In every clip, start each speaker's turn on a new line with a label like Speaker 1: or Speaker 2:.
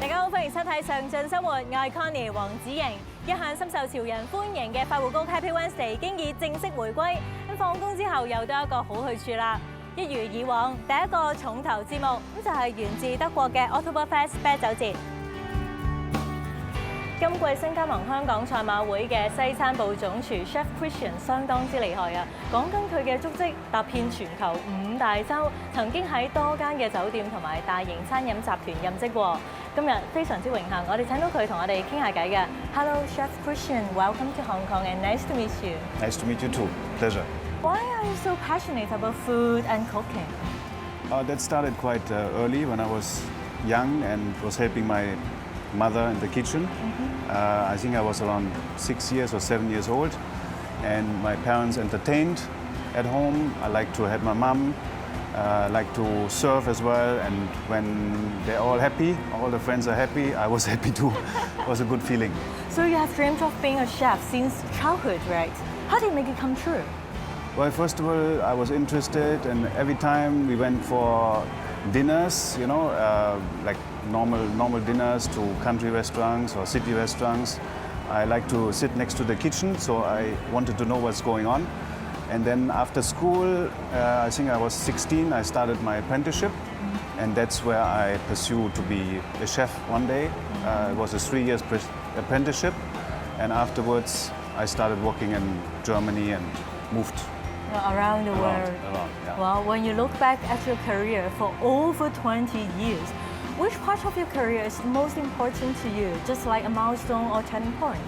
Speaker 1: 大家好，歡迎收睇《上進生活》，我係 Connie 黃子瑩。一向深受潮人歡迎嘅快活谷 Happy Wednesday 經已正式回歸，咁放工之後又多一個好去處啦。一如以往，第一個重頭節目就係源自德國嘅 Oktoberfest 啤酒節。今季新加盟香港賽馬會嘅西餐部總廚 Chef Christian 相當之厲害啊！講緊佢嘅足跡，踏遍全球5大洲，曾經喺多間嘅酒店同埋大型餐飲集團任職過。今日非常之榮幸，我哋請到佢同我哋傾下偈嘅。Hello, Chef Christian, welcome to Hong Kong and nice to meet you.
Speaker 2: Nice to meet you too. Pleasure.
Speaker 1: Why are you so passionate about food and cooking?
Speaker 2: That started quite early when I was young and was helping my mother in the kitchen. I think I was around 6 years or 7 years old, and my parents entertained at home. I like to help my mom, like to serve as well, and when they're all happy, all the friends are happy, I was happy too. It was a good feeling.
Speaker 1: So you have dreamed of being a chef since childhood, right? How did you make it come true?
Speaker 2: Well, first of all, I was interested, and every time we went for dinners, you know, like normal dinners to country restaurants or city restaurants, I like to sit next to the kitchen, so I wanted to know what's going on. And then after school, I think I was 16, I started my apprenticeship, and that's where I pursued to be a chef one day. It was a 3 years apprenticeship, and afterwards I started working in Germany and moved
Speaker 1: around the world.
Speaker 2: Yeah.
Speaker 1: Well, when you look back at your career for over 20 years, which part of your career is most important to you, just like a milestone or turning point?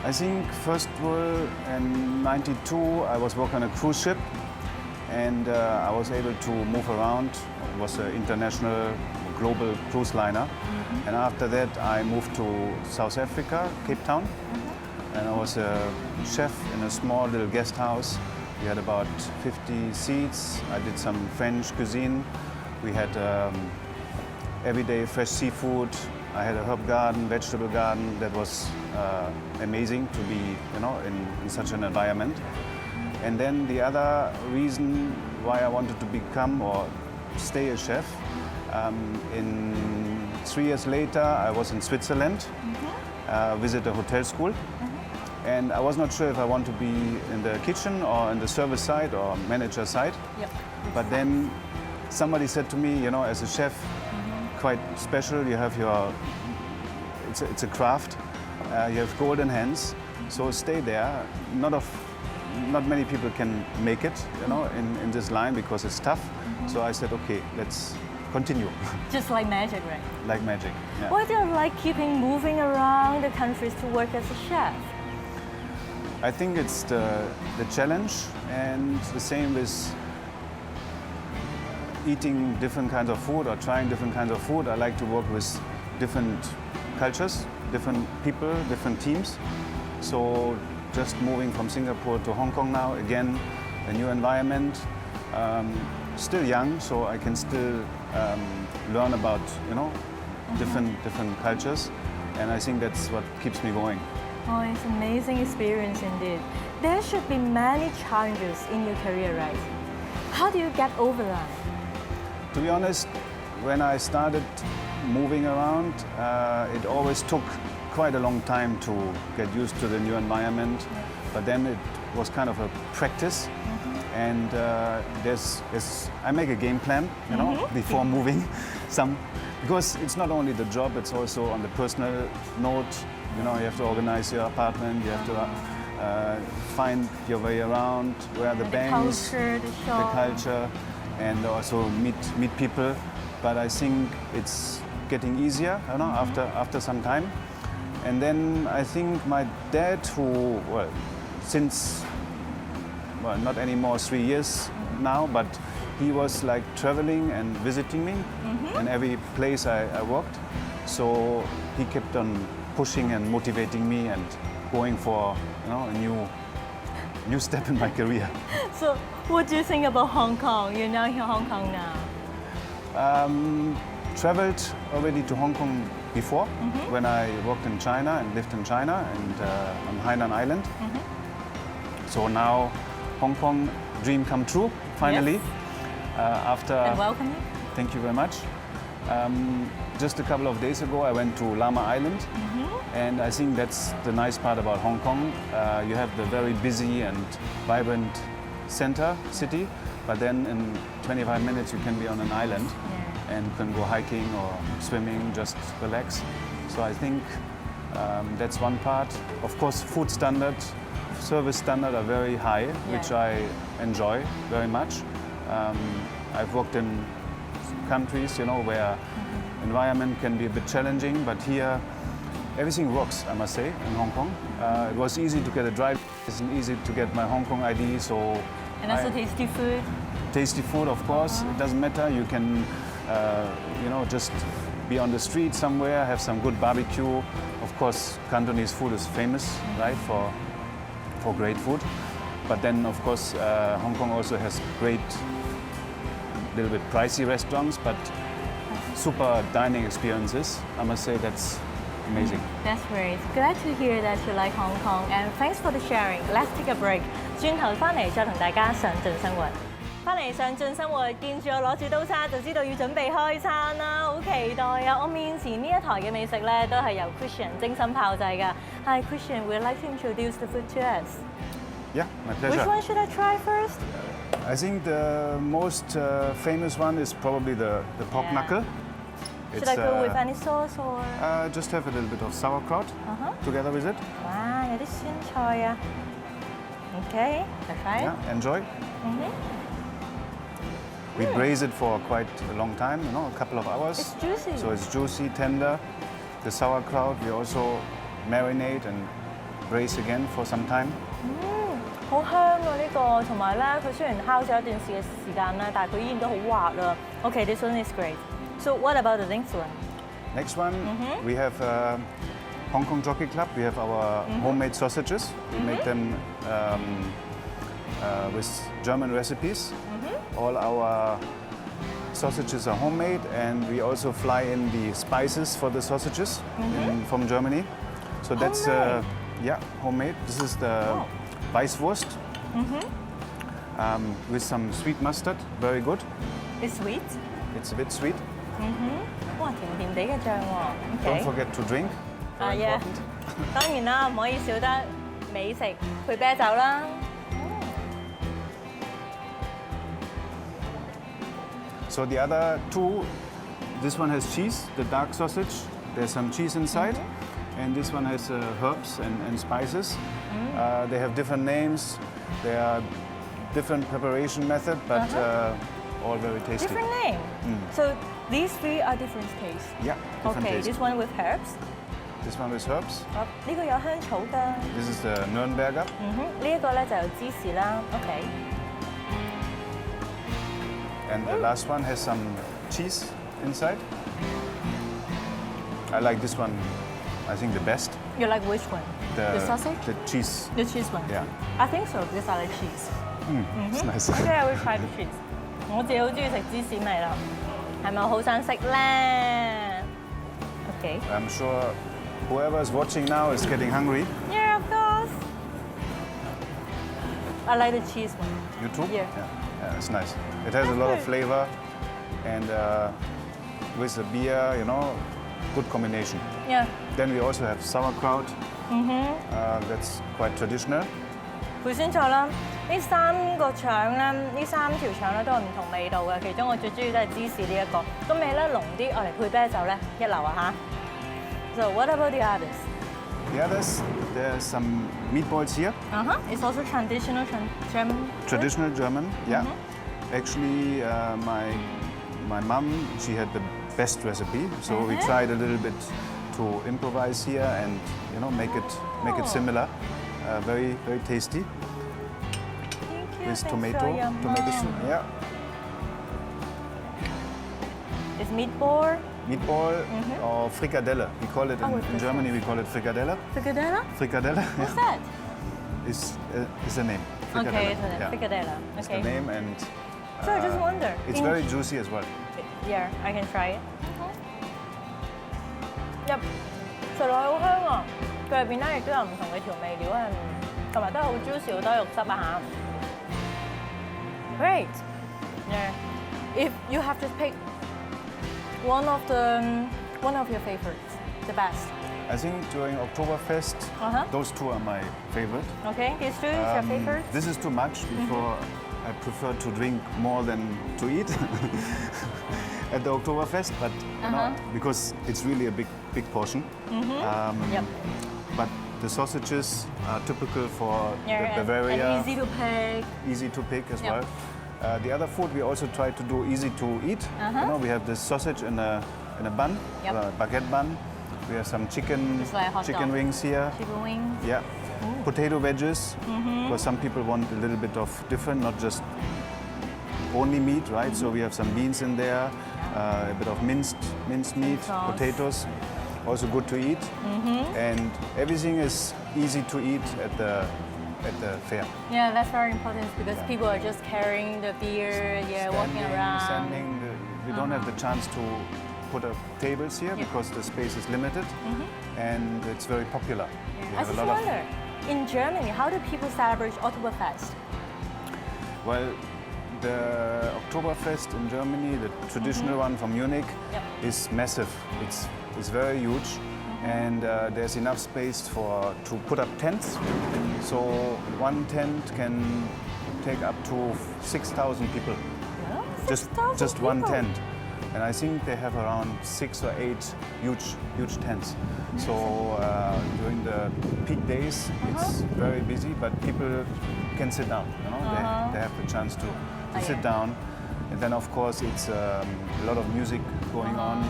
Speaker 2: I think first of all, in '92, I was working on a cruise ship, and I was able to move around. It was an international, global cruise liner. And after that, I moved to South Africa, Cape Town, and I was a chef in a small little guest house. We had about 50 seats. I did some French cuisine. We had everyday fresh seafood. I had a herb garden, vegetable garden. That was amazing to be, you know, in such an environment. And then the other reason why I wanted to become or stay a chef, in 3 years later, I was in Switzerland, visit a hotel school. And I was not sure if I want to be in the kitchen or in the service side or manager side.
Speaker 1: Yep.
Speaker 2: But then somebody said to me, you know, as a chef, quite special, you have your, it's a craft, you have golden hands, so stay there. Not many people can make it, you know, in this line because it's tough. So I said, okay, let's continue.
Speaker 1: Just like magic, right?
Speaker 2: Like magic, yeah.
Speaker 1: Why do you like keeping moving around the countries to work as a chef?
Speaker 2: I think it's the challenge, and the same with eating different kinds of food or trying different kinds of food. I like to work with different cultures, different people, different teams. So just moving from Singapore to Hong Kong now, again, a new environment. Still young, so I can still learn about, you know, different cultures, and I think that's what keeps me going.
Speaker 1: Oh, it's an amazing experience indeed. There should be many challenges in your career, right? How do you get over that?
Speaker 2: To be honest, when I started moving around, it always took quite a long time to get used to the new environment. But then it was kind of a practice. And I make a game plan, you know, before moving. Because it's not only the job, it's also on the personal note. You know, you have to organize your apartment, you have to find your way around, where are the banks,
Speaker 1: culture, the
Speaker 2: culture, and also meet people. But I think it's getting easier, you know, after some time. And then I think my dad, who, well, since, well, not anymore 3 years now, but he was like traveling and visiting me in every place I worked. So he kept on pushing and motivating me and going for, you know, a new step in my career.
Speaker 1: So what do you think about Hong Kong? You're now here in Hong Kong now.
Speaker 2: Traveled already to Hong Kong before when I worked in China and lived in China and on Hainan Island. So now Hong Kong dream come true finally.
Speaker 1: Yes.
Speaker 2: After
Speaker 1: And welcome you.
Speaker 2: Thank you very much. just a couple of days ago, I went to Llama Island, and I think that's the nice part about Hong Kong. You have the very busy and vibrant center city, but then in 25 minutes you can be on an island and can go hiking or swimming, just relax. So I think that's one part. Of course, food standard, service standard are very high, which I enjoy very much. I've worked in countries, where environment can be a bit challenging, but here everything works, I must say, in Hong Kong. It was easy to get a drive, it's easy to get my Hong Kong ID, so...
Speaker 1: And also tasty food.
Speaker 2: Tasty food, of course, it doesn't matter. You can, just be on the street somewhere, have some good barbecue. Of course, Cantonese food is famous, right, for great food. But then, of course, Hong Kong also has great, little bit pricey restaurants, but super dining experiences. I must say that's amazing.
Speaker 1: That's great. Glad to hear that you like Hong Kong, and thanks for the sharing. Let's take a break. 轉頭翻嚟再同大家上進生活。翻嚟上進生活，見住我攞住刀叉就知道要準備開餐啦，好期待啊！我面前呢一台嘅美食咧，都係由 Christian 精心炮製㗎。Hi Christian, would you like to introduce the food to us?
Speaker 2: Yeah, my pleasure.
Speaker 1: Which one should I try first?
Speaker 2: I think the most famous one is probably the pork knuckle.
Speaker 1: Should I go with any sauce or?
Speaker 2: Just have a little bit of sauerkraut together with it.
Speaker 1: 哇，有啲酸菜啊。Okay, let's try it.
Speaker 2: Yeah, enjoy. We braise it for quite a long time, a couple of hours.
Speaker 1: It's juicy.
Speaker 2: So it's juicy, tender. The sauerkraut we also marinate and braise again for some time.
Speaker 1: 好香啊呢個，同埋咧佢雖然烤咗一段時間啦，但係佢依然都好滑啦。Okay, this one is great. So what about the next one?
Speaker 2: Next one, we have Hong Kong Jockey Club. We have our homemade sausages. We make them with German recipes. All our sausages are homemade, and we also fly in the spices for the sausages from Germany. So that's homemade. This is the Weißwurst with some sweet mustard. Very good.
Speaker 1: It's sweet.
Speaker 2: It's a bit sweet.
Speaker 1: 哇，甜甜地嘅醬喎。
Speaker 2: Don't forget to drink. Very
Speaker 1: yeah.
Speaker 2: important.
Speaker 1: 當然啦，唔可以少得美食配啤酒啦。
Speaker 2: So the other two, this one has cheese, the dark sausage. There's some cheese inside. And this one has herbs and spices. They have different names. They are different preparation method, but all very tasty.
Speaker 1: Different name. So these three are different tastes.
Speaker 2: Yeah, different
Speaker 1: Okay,
Speaker 2: taste.
Speaker 1: this one with herbs.
Speaker 2: This one with herbs.
Speaker 1: 呢個有香草㗎。
Speaker 2: This is the Nürnberger.
Speaker 1: 呢一個咧就有芝士啦。OK。
Speaker 2: And the last one has some cheese inside. I like this one, I think the best.
Speaker 1: You like which one? The sausage?
Speaker 2: The cheese.
Speaker 1: The cheese one.
Speaker 2: Yeah.
Speaker 1: I think so because I like cheese.
Speaker 2: It's nice.
Speaker 1: Okay, I will try the cheese. 我自己好中意食芝士味啦，係咪好想食咧 ？Okay.
Speaker 2: I'm sure whoever is watching now is getting hungry.
Speaker 1: Yeah, of course. I like the cheese one.
Speaker 2: You too?
Speaker 1: Yeah.
Speaker 2: Yeah, it's nice. It has a lot of flavor, and with the beer, good combination.
Speaker 1: Yeah.
Speaker 2: Then we also have sauerkraut. That's quite traditional.
Speaker 1: 培酸菜啦，呢三個腸咧，呢三條腸咧都係唔同味道嘅。其中我最中意都係芝士呢一個，個味咧濃啲，我嚟配啤酒咧一流啊吓。So what about the others?
Speaker 2: The others, there's some meatballs here.
Speaker 1: It's also traditional German.
Speaker 2: Traditional German, yeah. Actually, my mom, she had the best recipe, so we tried a little bit to improvise here and make it similar. Very very tasty.
Speaker 1: Thank you.
Speaker 2: With
Speaker 1: Thanks
Speaker 2: tomato
Speaker 1: for your
Speaker 2: soup.
Speaker 1: mom.
Speaker 2: Yeah.
Speaker 1: It's meatball.
Speaker 2: Meatball or frikadelle. We call it in Germany. We call it frikadelle.
Speaker 1: Frikadelle?
Speaker 2: Frikadelle.
Speaker 1: What's that?
Speaker 2: Is the name. Frikadelle.
Speaker 1: Okay, it's
Speaker 2: Yeah.
Speaker 1: frikadelle.
Speaker 2: It's the
Speaker 1: Okay.
Speaker 2: name, and
Speaker 1: So I just wonder.
Speaker 2: it's very juicy as well.
Speaker 1: Yeah, I can try it. 食落去好香啊！佢入邊咧亦都有唔同嘅調味料啊，同埋都係好 juicy 好多肉汁啊嚇。Great. Yeah. If you have to pick one of the One of your favorites, the best.
Speaker 2: I think during Oktoberfest, those two are my favorite.
Speaker 1: Okay, these two is your favorite?
Speaker 2: This is too much before I prefer to drink more than to eat at the Oktoberfest, but you know, because it's really a big portion.
Speaker 1: Yep.
Speaker 2: But the sausages are typical for the Bavaria.
Speaker 1: And easy to pick.
Speaker 2: Easy to pick as well. The other food we also try to do easy to eat. You know, we have this sausage in a bun, a baguette bun. We have some chicken wings here.
Speaker 1: Chicken wings.
Speaker 2: Yeah. Potato wedges, because some people want a little bit of different, not just only meat, right? So we have some beans in there, a bit of minced meat, potatoes, also good to eat. And everything is easy to eat at the fair.
Speaker 1: Yeah, that's very important because people are just carrying the beer, walking around.
Speaker 2: Standing. We don't have the chance to put up tables here because the space is limited, and it's very popular.
Speaker 1: I just wonder, in Germany, how do people celebrate Oktoberfest?
Speaker 2: Well, the Oktoberfest in Germany, the traditional one from Munich, is massive. It's very huge, and there's enough space to put up tents. So one tent can take up to 6,000 people.
Speaker 1: Yeah?
Speaker 2: Just one tent. And I think they have around 6 or 8 huge tents. So during the peak days, it's very busy, but people can sit down. You know, they have the chance to sit down. And then, of course, it's a lot of music going on.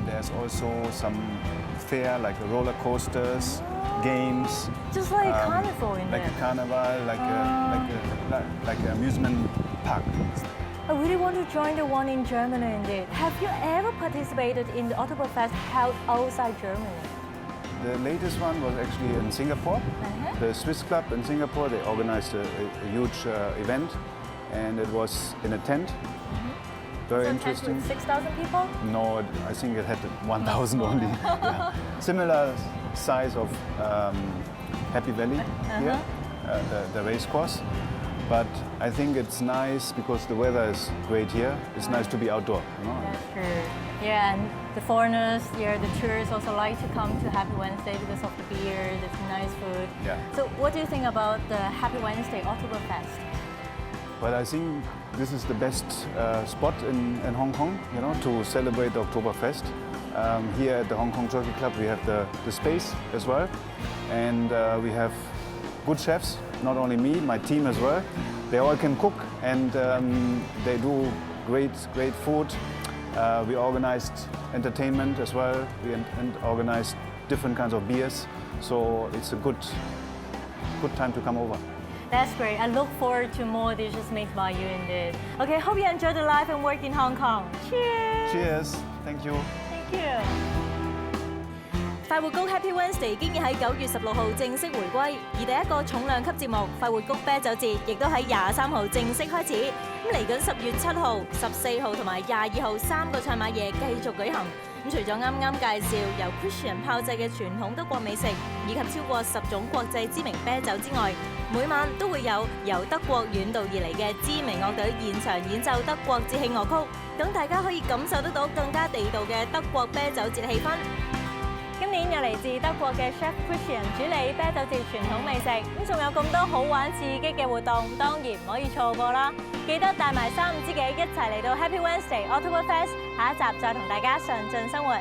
Speaker 2: There's also some fair, like roller coasters, games.
Speaker 1: Just like a carnival in there.
Speaker 2: Like a carnival, like an amusement park.
Speaker 1: I really want to join the one in Germany indeed. Have you ever participated in the Oktoberfest held outside Germany?
Speaker 2: The latest one was actually in Singapore. The Swiss club in Singapore, they organized a huge event, and it was in a tent. Very interesting.
Speaker 1: 6,000 people?
Speaker 2: No, I think it had 1,000 only. Yeah. Similar size of Happy Valley here, the race course. But I think it's nice because the weather is great here. It's nice to be outdoor. You know?
Speaker 1: That's true. Yeah, and the foreigners, the tourists also like to come to Happy Wednesday because of the beer, the nice food.
Speaker 2: Yeah.
Speaker 1: So what do you think about the Happy Wednesday Oktoberfest?
Speaker 2: Well, I think this is the best spot in Hong Kong, you know, to celebrate the Oktoberfest. Here at the Hong Kong Jockey Club, we have the space as well, and we have good chefs. Not only me, my team as well. They all can cook, and they do great food. We organized entertainment as well. We organized different kinds of beers, so it's a good time to come over.
Speaker 1: That's great. I look forward to more dishes made by you indeed. Okay, hope you enjoy the life and work in Hong Kong. Cheers!
Speaker 2: Cheers! Thank you.
Speaker 1: Thank you. 快活谷 Happy Wednesday 經已喺9月16號正式回歸，而第一個重量級節目快活谷啤酒節亦都喺23號正式開始。咁嚟緊10月7號、14號同埋22號3個賽馬夜繼續舉行。咁除咗啱啱介紹由 Christian 炮製嘅傳統德國美食，以及超過10種國際知名啤酒之外，每晚都會有由德國遠道而嚟嘅知名樂隊現場演奏德國節慶樂曲，等大家可以感受得到更加地道嘅德國啤酒節氣氛。今年有嚟自德國嘅 Chef Christian 主理啤酒節傳統美食，咁仲有咁多好玩刺激嘅活動，當然唔可以錯過啦！記得帶埋3、5知己一齊嚟到 Happy Wednesday Oktoberfest， 下一集再同大家上進生活。